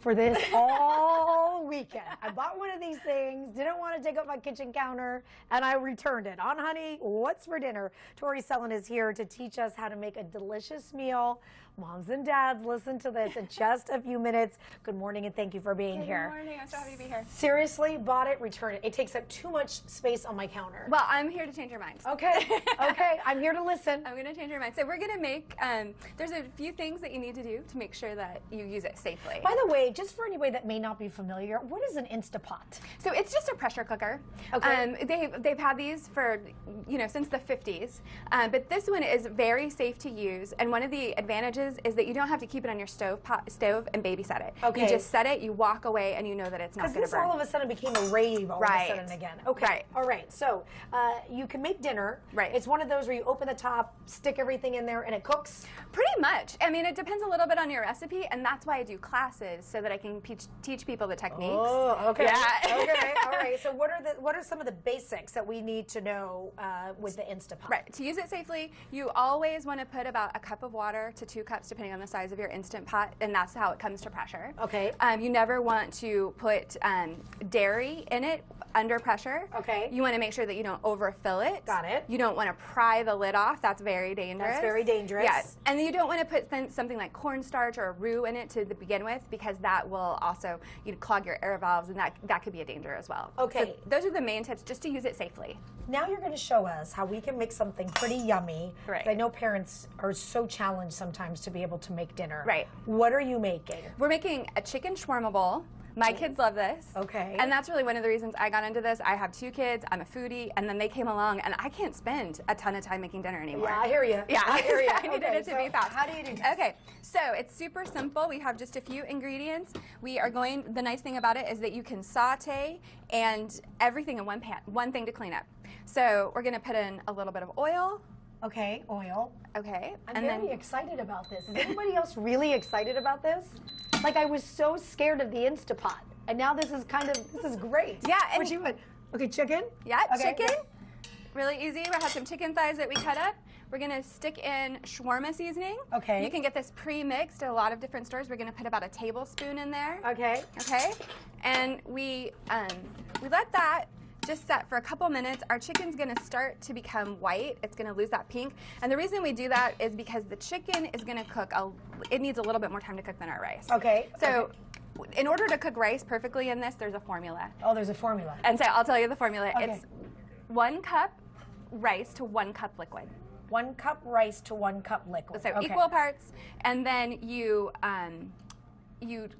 for this all weekend. I bought one of these things, didn't want to take up my kitchen counter, and I returned it. On Honey, what's for dinner? Tori Sellon is here to teach us how to make a delicious meal. Moms and dads, listen to this in just a few minutes. Good morning and thank you for being here. Good morning, I'm so happy to be here. Seriously, bought it, returned it. It takes up too much space on my counter. Well, I'm here to change your mind. Okay, okay, I'm here to listen. I'm gonna change your mind. So we're gonna make, there's a few things that you need to do to make sure that you use it safely. By the way, just for anybody that may not be familiar, what is an Insta Pot? So it's just a pressure cooker. Okay. They've had these for, since the 50s, but this one is very safe to use, and one of the advantages is that you don't have to keep it on your stove and babysit it. Okay. You just set it, you walk away, and you know that it's not going to burn. All of a sudden became a rave all of a sudden again. Okay. Right. All right. So you can make dinner. Right. It's one of those where you open the top, stick everything in there, and it cooks? Pretty much. I mean, it depends a little bit on your recipe, and that's why I do classes, so that I can teach people the techniques. Oh, okay. Yeah. Okay. All right. So what are some of the basics that we need to know with the Insta Pot? Right. To use it safely, you always want to put about a cup of water to 2 cups, depending on the size of your Instant Pot, and that's how it comes to pressure. Okay. You never want to put dairy in it under pressure. Okay. You want to make sure that you don't overfill it. Got it. You don't want to pry the lid off. That's very dangerous. That's very dangerous. Yes. And you don't want to put something like cornstarch or roux in it to begin with, because that will also clog your air valves, and that could be a danger as well. Okay. So those are the main tips, just to use it safely. Now you're going to show us how we can make something pretty yummy. Right. I know parents are so challenged sometimes to be able to make dinner. Right. What are you making? We're making a Chicken Shawarma Bowl. My kids love this. Okay. And that's really one of the reasons I got into this. I have 2 kids, I'm a foodie, and then they came along, and I can't spend a ton of time making dinner anymore. Yeah, I hear you. Yeah, I hear you. I needed it to be fast. How do you do this? Okay, so it's super simple. We have just a few ingredients. The nice thing about it is that you can saute and everything in one pan, one thing to clean up. So we're gonna put in a little bit of oil. Okay, oil. Okay. I'm very excited about this. Is anybody else really excited about this? Like, I was so scared of the Insta Pot, and now this is great. Yeah. What you want? Okay, chicken? Yeah, okay, chicken. Really easy. We have some chicken thighs that we cut up. We're gonna stick in shawarma seasoning. Okay. You can get this pre-mixed at a lot of different stores. We're gonna put about a tablespoon in there. Okay. Okay. And we let that just set for a couple minutes. Our chicken's gonna start to become white. It's gonna lose that pink. And the reason we do that is because the chicken is gonna cook, it needs a little bit more time to cook than our rice. Okay. So in order to cook rice perfectly in this, there's a formula. Oh, there's a formula. And so I'll tell you the formula. Okay. It's 1 cup rice to 1 cup liquid. 1 cup rice to 1 cup liquid. So equal parts, and then you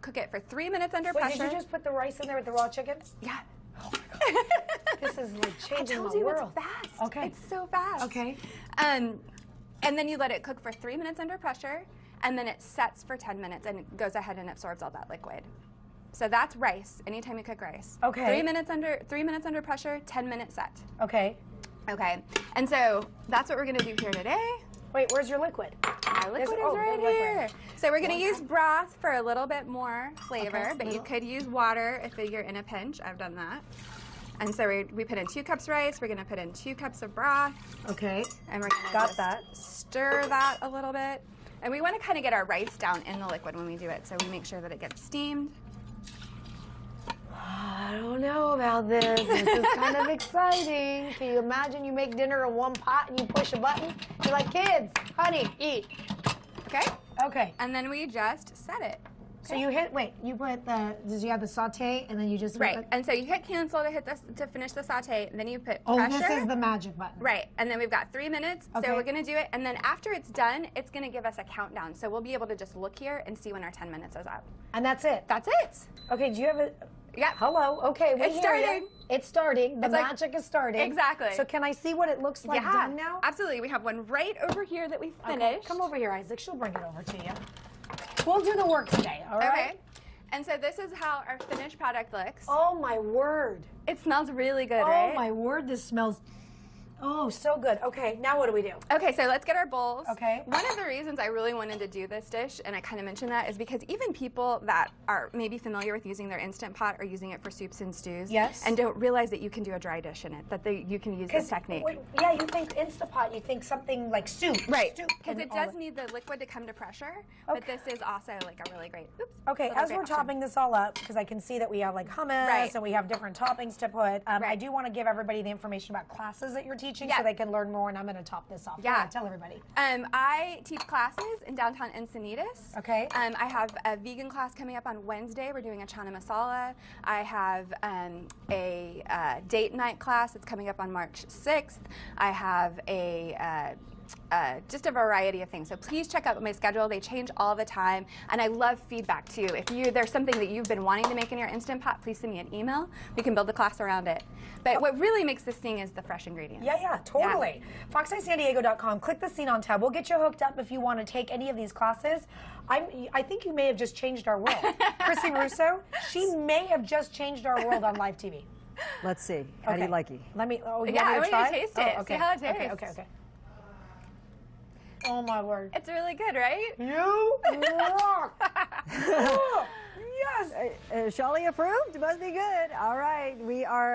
cook it for 3 minutes under pressure. Did you just put the rice in there with the raw chicken? Yeah. Oh my God. This is like changing I told the you world. it's fast. Okay. It's so fast. Okay. And then you let it cook for 3 minutes under pressure, and then it sets for 10 minutes and it goes ahead and absorbs all that liquid. So that's rice. Anytime you cook rice. Okay. 3 minutes under pressure, 10-minute set. Okay. Okay. And so that's what we're gonna do here today. Wait, where's your liquid? Our liquid is right here. So we're gonna use broth for a little bit more flavor, but you could use water if you're in a pinch. I've done that. And so we put in 2 cups rice. We're gonna put in 2 cups of broth. Okay. And we're gonna stir that a little bit. And we want to kind of get our rice down in the liquid when we do it, so we make sure that it gets steamed. I don't know about this. This is kind of exciting. Can you imagine you make dinner in one pot and you push a button? You're like, kids, honey, eat. Okay? Okay. And then we just set it. So you you put did you have the saute and then you just Right. And so you hit cancel to finish the saute, and then you put oh, pressure. this is the magic button. Right. And then we've got 3 minutes. Okay. So we're going to do it. And then after it's done, it's going to give us a countdown. So we'll be able to just look here and see when our 10 minutes is up. And that's it? That's it. Okay, do you have a... Yeah. Hello. Okay, we It's hear starting. you. It's starting. The magic is starting. Exactly. So can I see what it looks like done now? Absolutely. We have one right over here that we finished. Okay. Come over here, Isaac. She'll bring it over to you. We'll do the work today, all right? Okay. And so this is how our finished product looks. Oh, my word. It smells really good, right? Oh, my word. This smells Oh, so good. Okay, now what do we do? Okay, so let's get our bowls. Okay. One of the reasons I really wanted to do this dish, and I kind of mentioned that, is because even people that are maybe familiar with using their Instant Pot are using it for soups and stews. Yes. And don't realize that you can do a dry dish in it, that you can use this technique. Yeah, you think Insta Pot, you think something like soup. Right, Stew, because and it all does need the liquid to come to pressure, but this is also like a really great, Okay, little as great we're option. topping this all up, because I can see that we have like hummus Right. and we have different toppings to put, I Right. do want to give everybody the information about classes that you're teaching Yeah. so they can learn more, and I'm going to top this off. Yeah. Go ahead, tell everybody. I teach classes in downtown Encinitas. Okay. I have a vegan class coming up on Wednesday. We're doing a chana masala. I have a date night class that's coming up on March 6th. I have just a variety of things. So please check out my schedule. They change all the time, and I love feedback too. If there's something that you've been wanting to make in your Instant Pot, please send me an email. We can build the class around it. But what really makes this thing is the fresh ingredients. Yeah, totally. FoxEyeSanDiego.com. Click the Scene On tab. We'll get you hooked up if you want to take any of these classes. I think you may have just changed our world. Chrissy Russo, she may have just changed our world on live TV. Let's see. How do you like it? Let me. Oh, you Yeah, I want me to want try? you to taste it. Oh, okay. See how it tastes. Okay. Oh my word. It's really good, right? You rock. Oh, yes. Shawley approved? Must be good. All right. We are